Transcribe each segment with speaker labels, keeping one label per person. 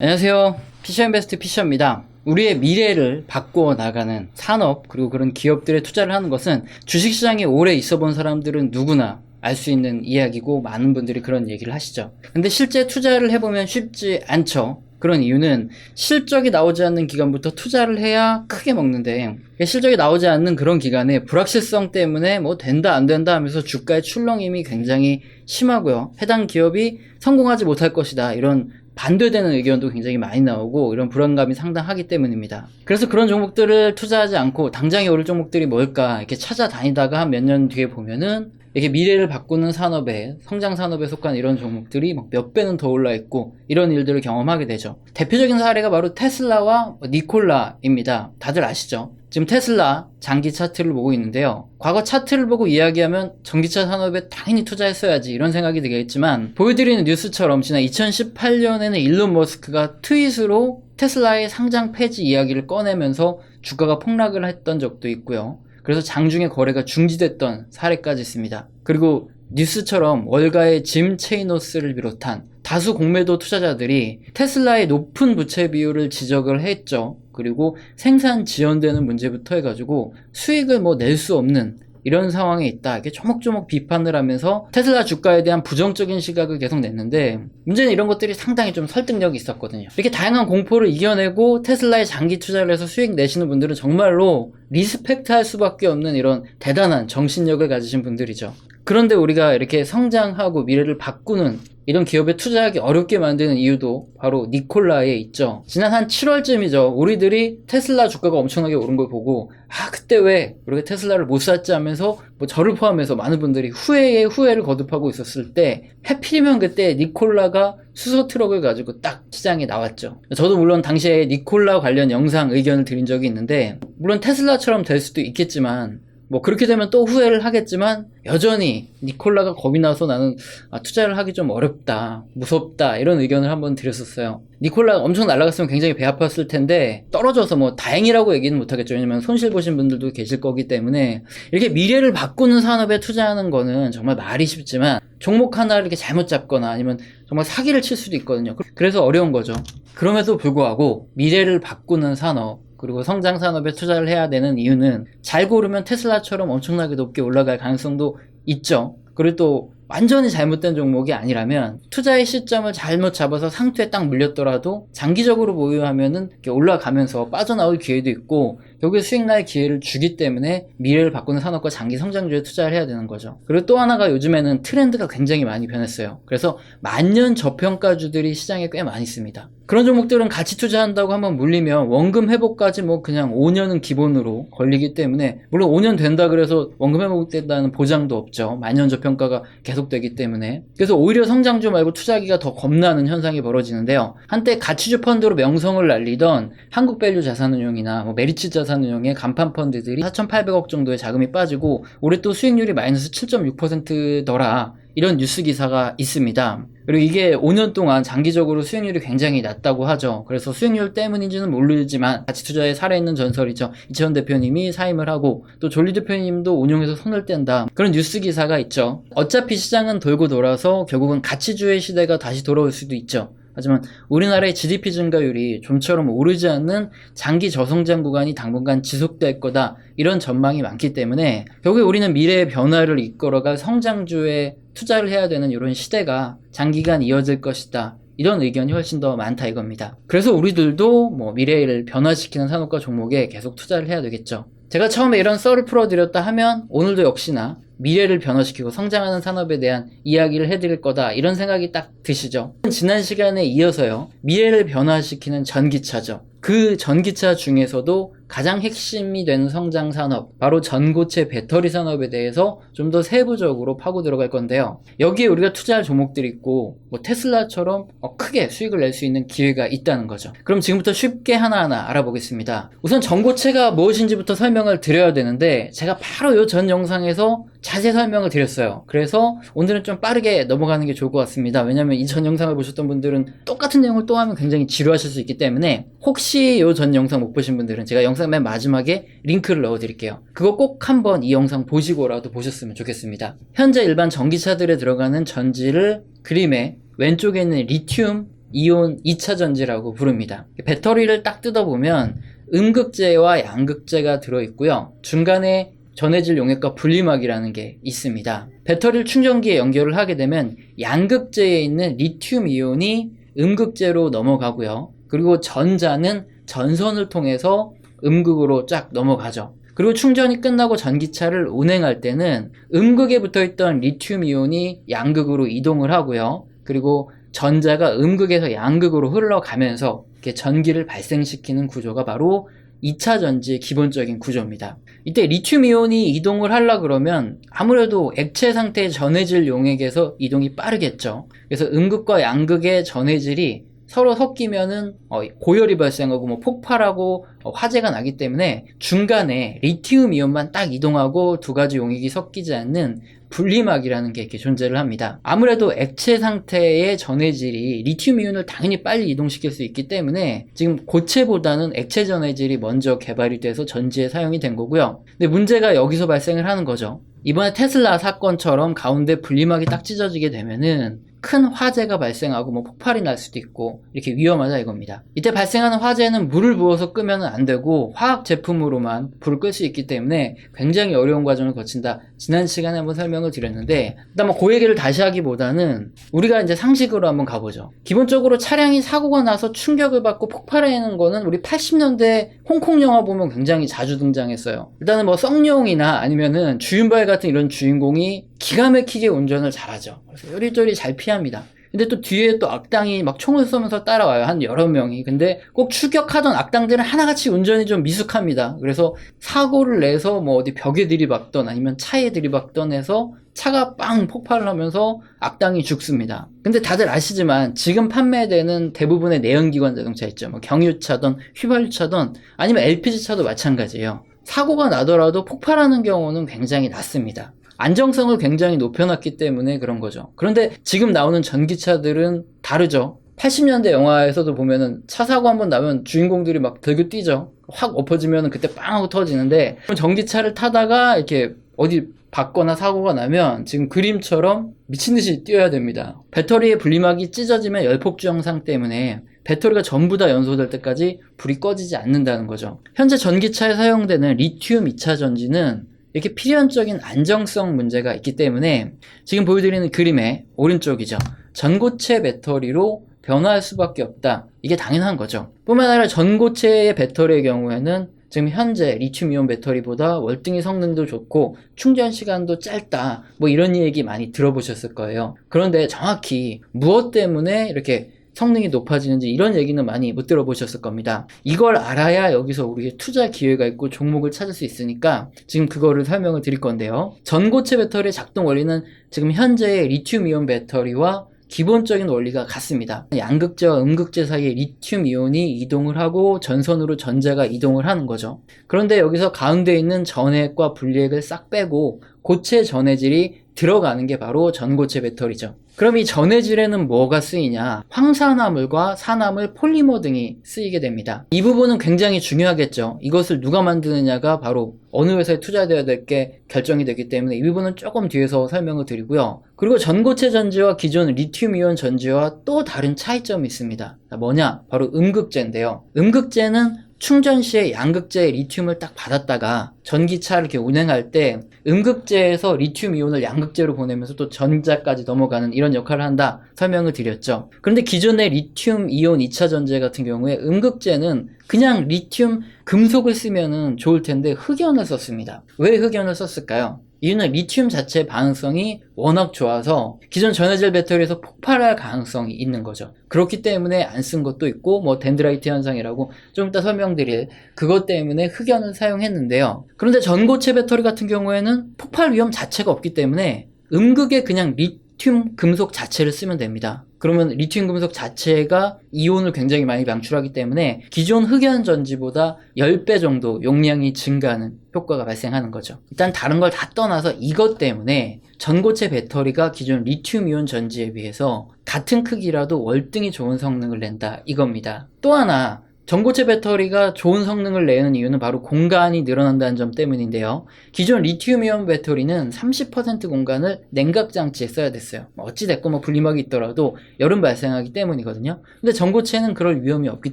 Speaker 1: 안녕하세요. 피셔인베스트 피셔입니다. 우리의 미래를 바꾸어 나가는 산업 그리고 그런 기업들에 투자를 하는 것은 주식시장에 오래 있어 본 사람들은 누구나 알 수 있는 이야기고 많은 분들이 그런 얘기를 하시죠. 근데 실제 투자를 해보면 쉽지 않죠. 그런 이유는 실적이 나오지 않는 기간부터 투자를 해야 크게 먹는데, 실적이 나오지 않는 그런 기간에 불확실성 때문에 뭐 된다 안 된다 하면서 주가의 출렁임이 굉장히 심하고요. 해당 기업이 성공하지 못할 것이다, 이런 반대되는 의견도 굉장히 많이 나오고 이런 불안감이 상당하기 때문입니다. 그래서 그런 종목들을 투자하지 않고 당장에 오를 종목들이 뭘까 이렇게 찾아다니다가 한 몇 년 뒤에 보면은 이렇게 미래를 바꾸는 산업에, 성장 산업에 속한 이런 종목들이 막 몇 배는 더 올라 있고 이런 일들을 경험하게 되죠. 대표적인 사례가 바로 테슬라와 니콜라입니다. 다들 아시죠? 지금 테슬라 장기 차트를 보고 있는데요. 과거 차트를 보고 이야기하면 전기차 산업에 당연히 투자했어야지 이런 생각이 들겠지만, 보여드리는 뉴스처럼 지난 2018년에는 일론 머스크가 트윗으로 테슬라의 상장 폐지 이야기를 꺼내면서 주가가 폭락을 했던 적도 있고요. 그래서 장중에 거래가 중지됐던 사례까지 있습니다. 그리고 뉴스처럼 월가의 짐 체이노스를 비롯한 다수 공매도 투자자들이 테슬라의 높은 부채 비율을 지적을 했죠. 그리고 생산 지연되는 문제부터 해가지고 수익을 낼 수 없는 이런 상황에 있다, 이렇게 조목조목 비판을 하면서 테슬라 주가에 대한 부정적인 시각을 계속 냈는데, 문제는 이런 것들이 상당히 좀 설득력이 있었거든요. 이렇게 다양한 공포를 이겨내고 테슬라에 장기 투자를 해서 수익 내시는 분들은 정말로 리스펙트 할 수밖에 없는 이런 대단한 정신력을 가지신 분들이죠. 그런데 우리가 이렇게 성장하고 미래를 바꾸는 이런 기업에 투자하기 어렵게 만드는 이유도 바로 니콜라에 있죠. 지난 한 7월쯤이죠. 우리들이 테슬라 주가가 엄청나게 오른 걸 보고, 그때 왜 우리가 테슬라를 못 샀지 하면서 저를 포함해서 많은 분들이 후회에 후회를 거듭하고 있었을 때, 하필이면 그때 니콜라가 수소 트럭을 가지고 딱 시장에 나왔죠. 저도 물론 당시에 니콜라 관련 영상 의견을 드린 적이 있는데, 물론 테슬라처럼 될 수도 있겠지만 그렇게 되면 또 후회를 하겠지만, 여전히 니콜라가 겁이 나서 나는 투자를 하기 좀 어렵다, 무섭다, 이런 의견을 한번 드렸었어요. 니콜라가 엄청 날아갔으면 굉장히 배 아팠을 텐데, 떨어져서 다행이라고 얘기는 못하겠죠. 왜냐면 손실 보신 분들도 계실 거기 때문에. 이렇게 미래를 바꾸는 산업에 투자하는 거는 정말 말이 쉽지만 종목 하나를 이렇게 잘못 잡거나 아니면 정말 사기를 칠 수도 있거든요. 그래서 어려운 거죠. 그럼에도 불구하고 미래를 바꾸는 산업 그리고 성장 산업에 투자를 해야 되는 이유는, 잘 고르면 테슬라처럼 엄청나게 높게 올라갈 가능성도 있죠. 그리고 또 완전히 잘못된 종목이 아니라면, 투자의 시점을 잘못 잡아서 상투에 딱 물렸더라도 장기적으로 보유하면은 이렇게 올라가면서 빠져나올 기회도 있고, 결국에 수익 날 기회를 주기 때문에 미래를 바꾸는 산업과 장기 성장주에 투자를 해야 되는 거죠. 그리고 또 하나가, 요즘에는 트렌드가 굉장히 많이 변했어요. 그래서 만년 저평가주들이 시장에 꽤 많이 있습니다. 그런 종목들은 가치 투자한다고 한번 물리면 원금 회복까지 그냥 5년은 기본으로 걸리기 때문에, 물론 5년 된다 그래서 원금 회복된다는 보장도 없죠. 만년 저평가가 계속되기 때문에. 그래서 오히려 성장주 말고 투자하기가 더 겁나는 현상이 벌어지는데요. 한때 가치주 펀드로 명성을 날리던 한국밸류 자산운용이나 메리츠 자산운용의 간판 펀드들이 4,800억 정도의 자금이 빠지고 올해 또 수익률이 마이너스 7.6%더라, 이런 뉴스 기사가 있습니다. 그리고 이게 5년 동안 장기적으로 수익률이 굉장히 낮다고 하죠. 그래서 수익률 때문인지는 모르지만 가치 투자에 살아있는 전설이죠. 이채원 대표님이 사임을 하고 또 졸리 대표님도 운용에서 손을 뗀다, 그런 뉴스 기사가 있죠. 어차피 시장은 돌고 돌아서 결국은 가치주의 시대가 다시 돌아올 수도 있죠. 하지만 우리나라의 GDP 증가율이 좀처럼 오르지 않는 장기 저성장 구간이 당분간 지속될 거다, 이런 전망이 많기 때문에 결국에 우리는 미래의 변화를 이끌어갈 성장주에 투자를 해야 되는 이런 시대가 장기간 이어질 것이다, 이런 의견이 훨씬 더 많다 이겁니다. 그래서 우리들도 미래를 변화시키는 산업과 종목에 계속 투자를 해야 되겠죠. 제가 처음에 이런 썰을 풀어드렸다 하면 오늘도 역시나 미래를 변화시키고 성장하는 산업에 대한 이야기를 해드릴 거다, 이런 생각이 딱 드시죠. 지난 시간에 이어서요, 미래를 변화시키는 전기차죠. 그 전기차 중에서도 가장 핵심이 되는 성장 산업, 바로 전고체 배터리 산업에 대해서 좀 더 세부적으로 파고 들어갈 건데요. 여기에 우리가 투자할 종목들이 있고, 테슬라처럼 크게 수익을 낼 수 있는 기회가 있다는 거죠. 그럼 지금부터 쉽게 하나하나 알아보겠습니다. 우선 전고체가 무엇인지부터 설명을 드려야 되는데, 제가 바로 이 전 영상에서 자세히 설명을 드렸어요. 그래서 오늘은 좀 빠르게 넘어가는 게 좋을 것 같습니다. 왜냐면 이 전 영상을 보셨던 분들은 똑같은 내용을 또 하면 굉장히 지루하실 수 있기 때문에, 혹시 이 전 영상 못 보신 분들은 제가 영상 맨 마지막에 링크를 넣어 드릴게요. 그거 꼭 한번 이 영상 보시고라도 보셨으면 좋겠습니다. 현재 일반 전기차들에 들어가는 전지를 그림에 왼쪽에 있는 리튬 이온 2차 전지라고 부릅니다. 배터리를 딱 뜯어보면 음극재와 양극재가 들어있고요. 중간에 전해질 용액과 분리막이라는 게 있습니다. 배터리를 충전기에 연결을 하게 되면 양극재에 있는 리튬 이온이 음극재로 넘어가고요. 그리고 전자는 전선을 통해서 음극으로 쫙 넘어가죠. 그리고 충전이 끝나고 전기차를 운행할 때는 음극에 붙어있던 리튬 이온이 양극으로 이동을 하고요. 그리고 전자가 음극에서 양극으로 흘러가면서 이렇게 전기를 발생시키는 구조가 바로 2차 전지의 기본적인 구조입니다. 이때 리튬 이온이 이동을 하려 그러면 아무래도 액체 상태의 전해질 용액에서 이동이 빠르겠죠. 그래서 음극과 양극의 전해질이 서로 섞이면은 고열이 발생하고 뭐 폭발하고 화재가 나기 때문에 중간에 리튬 이온만 딱 이동하고 두 가지 용액이 섞이지 않는 분리막이라는 게 이렇게 존재를 합니다. 아무래도 액체 상태의 전해질이 리튬 이온을 당연히 빨리 이동시킬 수 있기 때문에 지금 고체보다는 액체 전해질이 먼저 개발이 돼서 전지에 사용이 된 거고요. 근데 문제가 여기서 발생을 하는 거죠. 이번에 테슬라 사건처럼 가운데 분리막이 딱 찢어지게 되면은 큰 화재가 발생하고 뭐 폭발이 날 수도 있고 이렇게 위험하다 이겁니다. 이때 발생하는 화재는 물을 부어서 끄면 안 되고 화학 제품으로만 불을 끌 수 있기 때문에 굉장히 어려운 과정을 거친다. 지난 시간에 한번 설명을 드렸는데 일단 그 얘기를 다시 하기보다는 우리가 이제 상식으로 한번 가보죠. 기본적으로 차량이 사고가 나서 충격을 받고 폭발하는 거는 우리 80년대 홍콩 영화 보면 굉장히 자주 등장했어요. 일단은 뭐 썽룡이나 아니면은 주윤발 같은 이런 주인공이 기가 막히게 운전을 잘하죠. 그래서 요리조리 잘 피합니다. 근데 또 뒤에 또 악당이 막 총을 쏘면서 따라와요. 한 여러 명이. 근데 꼭 추격하던 악당들은 하나같이 운전이 좀 미숙합니다. 그래서 사고를 내서 뭐 어디 벽에 들이박던 아니면 차에 들이박던 해서 차가 빵 폭발을 하면서 악당이 죽습니다. 근데 다들 아시지만 지금 판매되는 대부분의 내연기관 자동차 있죠. 뭐 경유차든 휘발유차든 아니면 LPG차도 마찬가지예요. 사고가 나더라도 폭발하는 경우는 굉장히 낮습니다. 안정성을 굉장히 높여놨기 때문에 그런 거죠. 그런데 지금 나오는 전기차들은 다르죠. 80년대 영화에서도 보면은 차 사고 한번 나면 주인공들이 막 들고 뛰죠. 확 엎어지면 그때 빵 하고 터지는데 전기차를 타다가 이렇게 어디 받거나 사고가 나면 지금 그림처럼 미친듯이 뛰어야 됩니다. 배터리의 분리막이 찢어지면 열폭주 현상 때문에 배터리가 전부 다 연소될 때까지 불이 꺼지지 않는다는 거죠. 현재 전기차에 사용되는 리튬 2차 전지는 이렇게 필연적인 안정성 문제가 있기 때문에 지금 보여드리는 그림의 오른쪽이죠. 전고체 배터리로 변화할 수밖에 없다. 이게 당연한 거죠. 뿐만 아니라 전고체의 배터리의 경우에는 지금 현재 리튬이온 배터리보다 월등히 성능도 좋고 충전 시간도 짧다. 뭐 이런 얘기 많이 들어보셨을 거예요. 그런데 정확히 무엇 때문에 이렇게 성능이 높아지는지 이런 얘기는 많이 못 들어보셨을 겁니다. 이걸 알아야 여기서 우리의 투자 기회가 있고 종목을 찾을 수 있으니까 지금 그거를 설명을 드릴 건데요. 전고체 배터리의 작동 원리는 지금 현재의 리튬이온 배터리와 기본적인 원리가 같습니다. 양극재와 음극재 사이에 리튬 이온이 이동을 하고 전선으로 전자가 이동을 하는 거죠. 그런데 여기서 가운데 있는 전해액과 분리액을 싹 빼고 고체 전해질이 들어가는 게 바로 전고체 배터리죠. 그럼 이 전해질에는 뭐가 쓰이냐? 황산화물과 산화물, 폴리머 등이 쓰이게 됩니다. 이 부분은 굉장히 중요하겠죠. 이것을 누가 만드느냐가 바로 어느 회사에 투자되어야 될 게 결정이 되기 때문에 이 부분은 조금 뒤에서 설명을 드리고요. 그리고 전고체 전지와 기존 리튬이온 전지와 또 다른 차이점이 있습니다. 뭐냐? 바로 음극재인데요. 음극재는 충전 시에 양극재의 리튬을 딱 받았다가 전기차를 이렇게 운행할 때 음극재에서 리튬 이온을 양극재로 보내면서 또 전자까지 넘어가는 이런 역할을 한다 설명을 드렸죠. 그런데 기존의 리튬 이온 2차 전지 같은 경우에 음극재는 그냥 리튬 금속을 쓰면은 좋을 텐데 흑연을 썼습니다. 왜 흑연을 썼을까요? 이유는 리튬 자체의 반응성이 워낙 좋아서 기존 전해질 배터리에서 폭발할 가능성이 있는 거죠. 그렇기 때문에 안 쓴 것도 있고 뭐 덴드라이트 현상이라고 좀 이따 설명드릴 그것 때문에 흑연을 사용했는데요. 그런데 전고체 배터리 같은 경우에는 폭발 위험 자체가 없기 때문에 음극에 그냥 리튬 금속 자체를 쓰면 됩니다. 그러면 리튬 금속 자체가 이온을 굉장히 많이 방출하기 때문에 기존 흑연 전지보다 10배 정도 용량이 증가하는 효과가 발생하는 거죠. 일단 다른 걸 다 떠나서 이것 때문에 전고체 배터리가 기존 리튬 이온 전지에 비해서 같은 크기라도 월등히 좋은 성능을 낸다 이겁니다. 또 하나 전고체 배터리가 좋은 성능을 내는 이유는 바로 공간이 늘어난다는 점 때문인데요. 기존 리튬이온 배터리는 30% 공간을 냉각 장치에 써야 됐어요. 어찌됐건 분리막이 있더라도 열은 발생하기 때문이거든요. 근데 전고체는 그럴 위험이 없기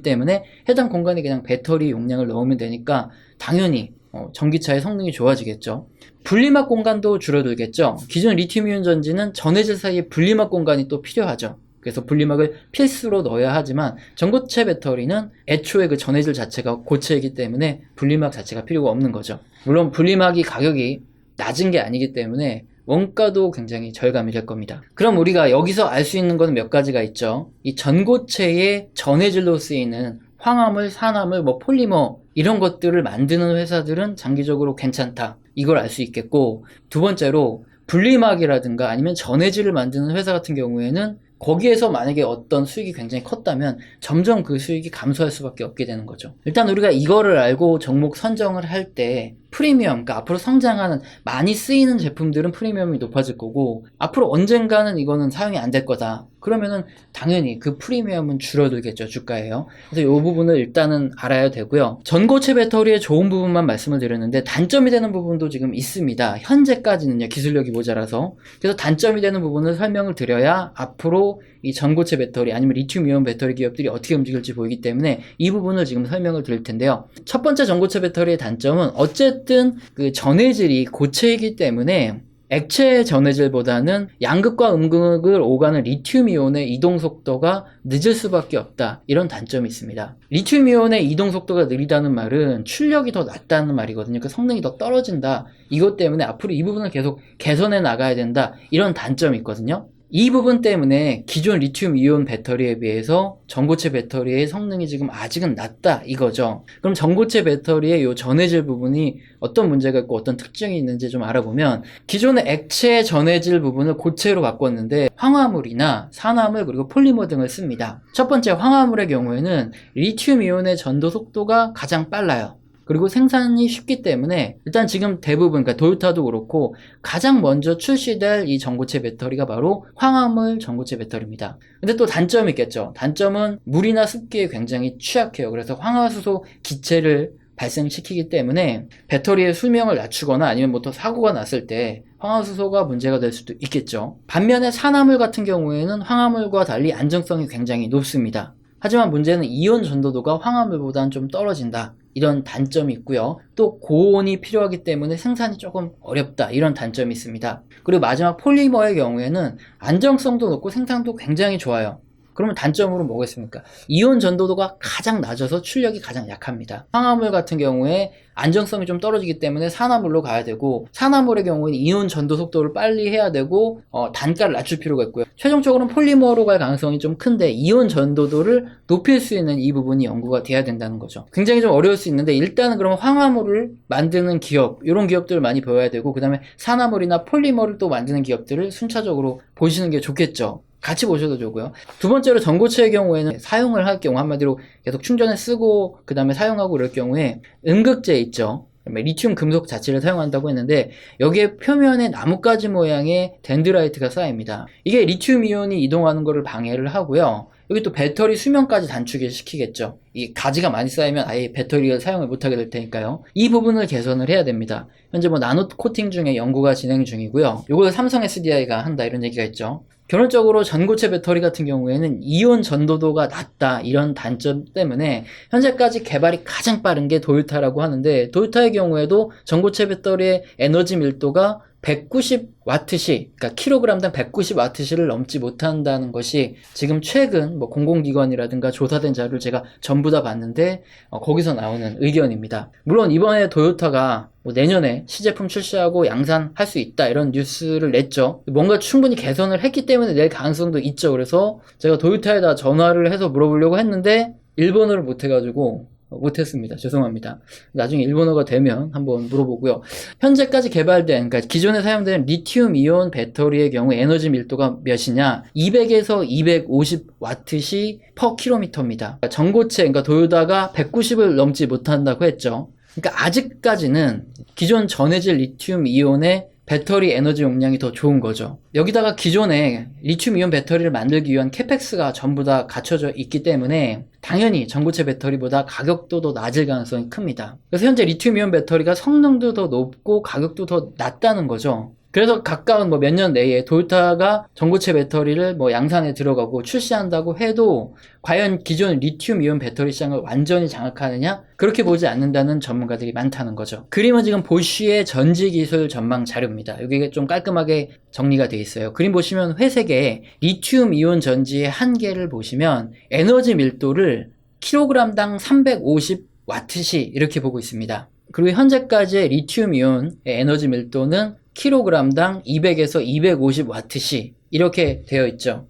Speaker 1: 때문에 해당 공간에 그냥 배터리 용량을 넣으면 되니까 당연히 전기차의 성능이 좋아지겠죠. 분리막 공간도 줄어들겠죠. 기존 리튬이온 전지는 전해질 사이에 분리막 공간이 또 필요하죠. 그래서 분리막을 필수로 넣어야 하지만 전고체 배터리는 애초에 그 전해질 자체가 고체이기 때문에 분리막 자체가 필요가 없는 거죠. 물론 분리막이 가격이 낮은 게 아니기 때문에 원가도 굉장히 절감이 될 겁니다. 그럼 우리가 여기서 알 수 있는 건 몇 가지가 있죠. 이 전고체의 전해질로 쓰이는 황화물, 산화물, 폴리머 이런 것들을 만드는 회사들은 장기적으로 괜찮다. 이걸 알 수 있겠고, 두 번째로 분리막이라든가 아니면 전해질을 만드는 회사 같은 경우에는 거기에서 만약에 어떤 수익이 굉장히 컸다면 점점 그 수익이 감소할 수밖에 없게 되는 거죠. 일단 우리가 이거를 알고 종목 선정을 할 때 프리미엄, 그러니까 앞으로 성장하는 많이 쓰이는 제품들은 프리미엄이 높아질 거고 앞으로 언젠가는 이거는 사용이 안 될 거다. 그러면은 당연히 그 프리미엄은 줄어들겠죠, 주가에요. 그래서 이 부분을 일단은 알아야 되고요. 전고체 배터리의 좋은 부분만 말씀을 드렸는데 단점이 되는 부분도 지금 있습니다. 현재까지는요, 기술력이 모자라서. 그래서 단점이 되는 부분을 설명을 드려야 앞으로 이 전고체 배터리 아니면 리튬이온 배터리 기업들이 어떻게 움직일지 보이기 때문에 이 부분을 지금 설명을 드릴 텐데요. 첫 번째 전고체 배터리의 단점은 어쨌든 그 전해질이 고체이기 때문에 액체 전해질보다는 양극과 음극을 오가는 리튬이온의 이동 속도가 늦을 수밖에 없다. 이런 단점이 있습니다. 리튬이온의 이동 속도가 느리다는 말은 출력이 더 낮다는 말이거든요. 그 성능이 더 떨어진다. 이것 때문에 앞으로 이 부분을 계속 개선해 나가야 된다. 이런 단점이 있거든요. 이 부분 때문에 기존 리튬이온 배터리에 비해서 전고체 배터리의 성능이 지금 아직은 낮다 이거죠. 그럼 전고체 배터리의 이 전해질 부분이 어떤 문제가 있고 어떤 특징이 있는지 좀 알아보면 기존의 액체 전해질 부분을 고체로 바꿨는데 황화물이나 산화물 그리고 폴리머 등을 씁니다. 첫 번째 황화물의 경우에는 리튬이온의 전도 속도가 가장 빨라요. 그리고 생산이 쉽기 때문에 일단 지금 대부분 그러니까 토요타도 그렇고 가장 먼저 출시될 이 전고체 배터리가 바로 황화물 전고체 배터리입니다. 근데 또 단점이 있겠죠. 단점은 물이나 습기에 굉장히 취약해요. 그래서 황화수소 기체를 발생시키기 때문에 배터리의 수명을 낮추거나 아니면 또 사고가 났을 때 황화수소가 문제가 될 수도 있겠죠. 반면에 산화물 같은 경우에는 황화물과 달리 안정성이 굉장히 높습니다. 하지만 문제는 이온 전도도가 황화물보다는 좀 떨어진다. 이런 단점이 있고요. 또 고온이 필요하기 때문에 생산이 조금 어렵다. 이런 단점이 있습니다. 그리고 마지막 폴리머의 경우에는 안정성도 높고 생산도 굉장히 좋아요. 그러면 단점으로 뭐가 있습니까? 이온 전도도가 가장 낮아서 출력이 가장 약합니다. 황화물 같은 경우에 안정성이 좀 떨어지기 때문에 산화물로 가야 되고 산화물의 경우에는 이온 전도 속도를 빨리 해야 되고 단가를 낮출 필요가 있고요. 최종적으로는 폴리머로 갈 가능성이 좀 큰데 이온 전도도를 높일 수 있는 이 부분이 연구가 돼야 된다는 거죠. 굉장히 좀 어려울 수 있는데 일단은 그러면 황화물을 만드는 기업 이런 기업들을 많이 배워야 되고 그 다음에 산화물이나 폴리머를 또 만드는 기업들을 순차적으로 보시는 게 좋겠죠. 같이 보셔도 좋고요. 두 번째로 전고체의 경우에는 사용을 할 경우 한마디로 계속 충전에 쓰고 그 다음에 사용하고 이럴 경우에 음극재 있죠. 리튬 금속 자체를 사용한다고 했는데 여기에 표면에 나뭇가지 모양의 덴드라이트가 쌓입니다. 이게 리튬 이온이 이동하는 것을 방해를 하고요. 여기 또 배터리 수명까지 단축을 시키겠죠. 이 가지가 많이 쌓이면 아예 배터리를 사용을 못하게 될 테니까요. 이 부분을 개선을 해야 됩니다. 현재 나노 코팅 중에 연구가 진행 중이고요. 이걸 삼성 SDI가 한다 이런 얘기가 있죠. 결론적으로 전고체 배터리 같은 경우에는 이온 전도도가 낮다 이런 단점 때문에 현재까지 개발이 가장 빠른 게 도요타라고 하는데 도요타의 경우에도 전고체 배터리의 에너지 밀도가 190와트시, 그러니까 킬로그램당 190와트시를 넘지 못한다는 것이 지금 최근 공공기관이라든가 조사된 자료를 제가 전부 다 봤는데 거기서 나오는 의견입니다. 물론 이번에 도요타가 내년에 시제품 출시하고 양산할 수 있다 이런 뉴스를 냈죠. 뭔가 충분히 개선을 했기 때문에 낼 가능성도 있죠. 그래서 제가 도요타에다 전화를 해서 물어보려고 했는데 일본어를 못해가지고 못했습니다. 죄송합니다. 나중에 일본어가 되면 한번 물어보고요. 현재까지 개발된, 그러니까 기존에 사용되는 리튬 이온 배터리의 경우 에너지 밀도가 몇이냐? 200에서 250와트시 per 킬로미터입니다. 전고체, 그러니까 도요타가 190을 넘지 못한다고 했죠. 그러니까 아직까지는 기존 전해질 리튬 이온의 배터리 에너지 용량이 더 좋은 거죠. 여기다가 기존에 리튬이온 배터리를 만들기 위한 캐펙스가 전부 다 갖춰져 있기 때문에 당연히 전고체 배터리보다 가격도 더 낮을 가능성이 큽니다. 그래서 현재 리튬이온 배터리가 성능도 더 높고 가격도 더 낮다는 거죠. 그래서 가까운 몇 년 내에 도요타가 전고체 배터리를 양산에 들어가고 출시한다고 해도 과연 기존 리튬 이온 배터리 시장을 완전히 장악하느냐? 그렇게 보지 않는다는 전문가들이 많다는 거죠. 그림은 지금 보쉬의 전지 기술 전망 자료입니다. 여기 좀 깔끔하게 정리가 되어 있어요. 그림 보시면 회색에 리튬 이온 전지의 한계를 보시면 에너지 밀도를 킬로그램당 350와트시 이렇게 보고 있습니다. 그리고 현재까지의 리튬 이온의 에너지 밀도는 킬로그램당 200에서 250와트시 이렇게 되어 있죠.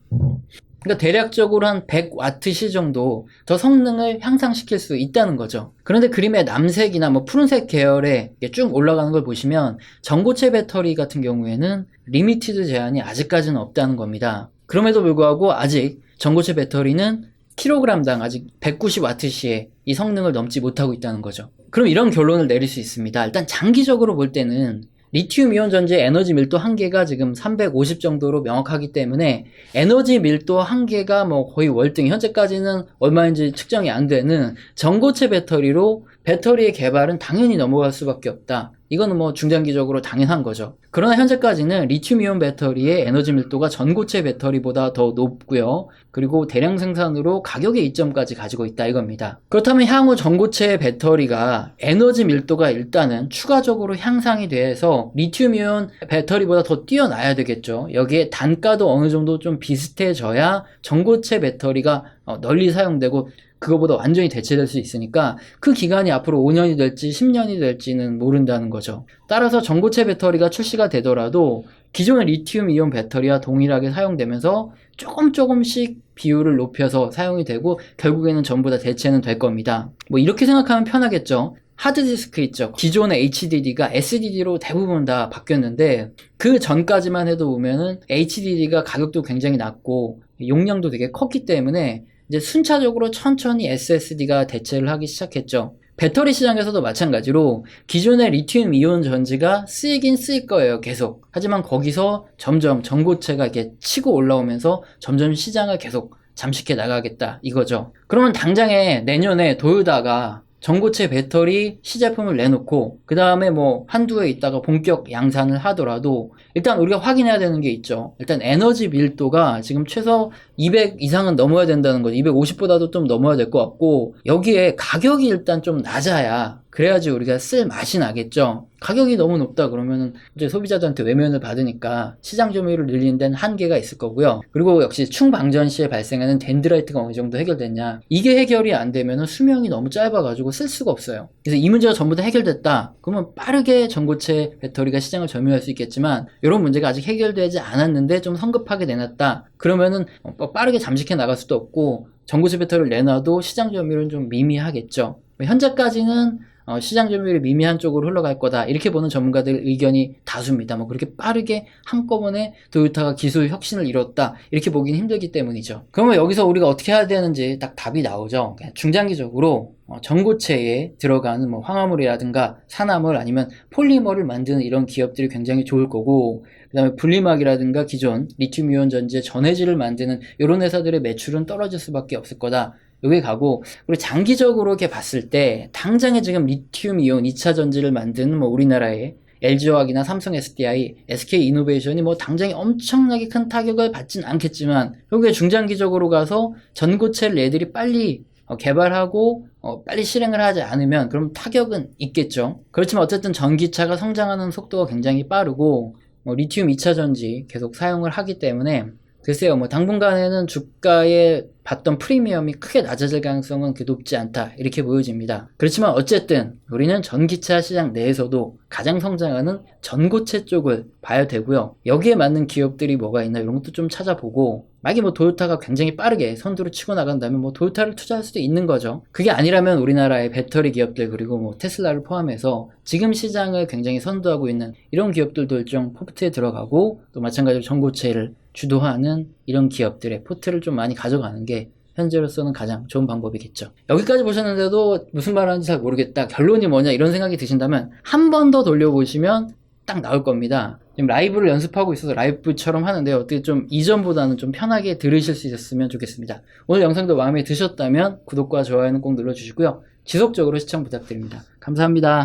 Speaker 1: 그러니까 대략적으로 한 100와트시 정도 더 성능을 향상시킬 수 있다는 거죠. 그런데 그림의 남색이나 푸른색 계열에 쭉 올라가는 걸 보시면 전고체 배터리 같은 경우에는 리미티드 제한이 아직까지는 없다는 겁니다. 그럼에도 불구하고 아직 전고체 배터리는 킬로그램당 아직 190와트시의 이 성능을 넘지 못하고 있다는 거죠. 그럼 이런 결론을 내릴 수 있습니다. 일단 장기적으로 볼 때는 리튬 이온 전지의 에너지 밀도 한계가 지금 350 정도로 명확하기 때문에 에너지 밀도 한계가 거의 월등, 현재까지는 얼마인지 측정이 안 되는 전고체 배터리로 배터리의 개발은 당연히 넘어갈 수밖에 없다. 이거는 중장기적으로 당연한 거죠. 그러나 현재까지는 리튬이온 배터리의 에너지 밀도가 전고체 배터리보다 더 높고요. 그리고 대량 생산으로 가격의 이점까지 가지고 있다 이겁니다. 그렇다면 향후 전고체 배터리가 에너지 밀도가 일단은 추가적으로 향상이 돼서 리튬이온 배터리보다 더 뛰어나야 되겠죠. 여기에 단가도 어느 정도 좀 비슷해져야 전고체 배터리가 널리 사용되고 그거보다 완전히 대체될 수 있으니까 그 기간이 앞으로 5년이 될지 10년이 될지는 모른다는 거죠. 따라서 전고체 배터리가 출시가 되더라도 기존의 리튬 이온 배터리와 동일하게 사용되면서 조금씩 비율을 높여서 사용이 되고 결국에는 전부 다 대체는 될 겁니다. 이렇게 생각하면 편하겠죠. 하드디스크 있죠. 기존의 HDD가 SDD로 대부분 다 바뀌었는데 그 전까지만 해도 보면은 HDD가 가격도 굉장히 낮고 용량도 되게 컸기 때문에 이제 순차적으로 천천히 SSD가 대체를 하기 시작했죠. 배터리 시장에서도 마찬가지로 기존의 리튬 이온 전지가 쓰이긴 쓰일 거예요, 계속. 하지만 거기서 점점 전고체가 이렇게 치고 올라오면서 점점 시장을 계속 잠식해 나가겠다 이거죠. 그러면 당장에 내년에 도요타가 전고체 배터리 시제품을 내놓고 그 다음에 한두 해 있다가 본격 양산을 하더라도 일단 우리가 확인해야 되는 게 있죠. 일단 에너지 밀도가 지금 최소 200 이상은 넘어야 된다는 거죠. 250보다도 좀 넘어야 될 것 같고 여기에 가격이 일단 좀 낮아야 그래야지 우리가 쓸 맛이 나겠죠. 가격이 너무 높다 그러면은 이제 소비자들한테 외면을 받으니까 시장 점유율을 늘리는 데는 한계가 있을 거고요. 그리고 역시 충방전 시에 발생하는 덴드라이트가 어느 정도 해결됐냐. 이게 해결이 안 되면은 수명이 너무 짧아가지고 쓸 수가 없어요. 그래서 이 문제가 전부 다 해결됐다. 그러면 빠르게 전고체 배터리가 시장을 점유할 수 있겠지만 이런 문제가 아직 해결되지 않았는데 좀 성급하게 내놨다. 그러면은 빠르게 잠식해 나갈 수도 없고 전고체 배터리를 내놔도 시장 점유율은 좀 미미하겠죠. 현재까지는 시장 점유율이 미미한 쪽으로 흘러갈 거다 이렇게 보는 전문가들 의견이 다수입니다. 그렇게 빠르게 한꺼번에 도요타가 기술 혁신을 이뤘다 이렇게 보기는 힘들기 때문이죠. 그러면 여기서 우리가 어떻게 해야 되는지 딱 답이 나오죠. 중장기적으로 전고체에 들어가는 황화물이라든가 산화물 아니면 폴리머를 만드는 이런 기업들이 굉장히 좋을 거고 그 다음에 분리막이라든가 기존 리튬이온 전지의 전해질을 만드는 이런 회사들의 매출은 떨어질 수밖에 없을 거다. 여기 가고 그리고 장기적으로 이렇게 봤을 때 당장에 지금 리튬 이온 2차 전지를 만드는 우리나라의 LG화학이나 삼성 SDI, SK 이노베이션이 당장에 엄청나게 큰 타격을 받진 않겠지만 여기에 중장기적으로 가서 전고체를 얘들이 빨리 개발하고 빨리 실행을 하지 않으면 그럼 타격은 있겠죠. 그렇지만 어쨌든 전기차가 성장하는 속도가 굉장히 빠르고 리튬 2차 전지 계속 사용을 하기 때문에 글쎄요, 당분간에는 주가에 받던 프리미엄이 크게 낮아질 가능성은 높지 않다 이렇게 보여집니다. 그렇지만 어쨌든 우리는 전기차 시장 내에서도 가장 성장하는 전고체 쪽을 봐야 되고요. 여기에 맞는 기업들이 뭐가 있나 이런 것도 좀 찾아보고 만약에 도요타가 굉장히 빠르게 선두를 치고 나간다면 도요타를 투자할 수도 있는 거죠. 그게 아니라면 우리나라의 배터리 기업들 그리고 테슬라를 포함해서 지금 시장을 굉장히 선도하고 있는 이런 기업들도 일종 포트에 들어가고 또 마찬가지로 전고체를 주도하는 이런 기업들의 포트를 좀 많이 가져가는 게 현재로서는 가장 좋은 방법이겠죠. 여기까지 보셨는데도 무슨 말 하는지 잘 모르겠다. 결론이 뭐냐 이런 생각이 드신다면 한 번 더 돌려보시면 딱 나올 겁니다. 지금 라이브를 연습하고 있어서 라이브처럼 하는데 어떻게 좀 이전보다는 좀 편하게 들으실 수 있었으면 좋겠습니다. 오늘 영상도 마음에 드셨다면 구독과 좋아요는 꼭 눌러주시고요. 지속적으로 시청 부탁드립니다. 감사합니다.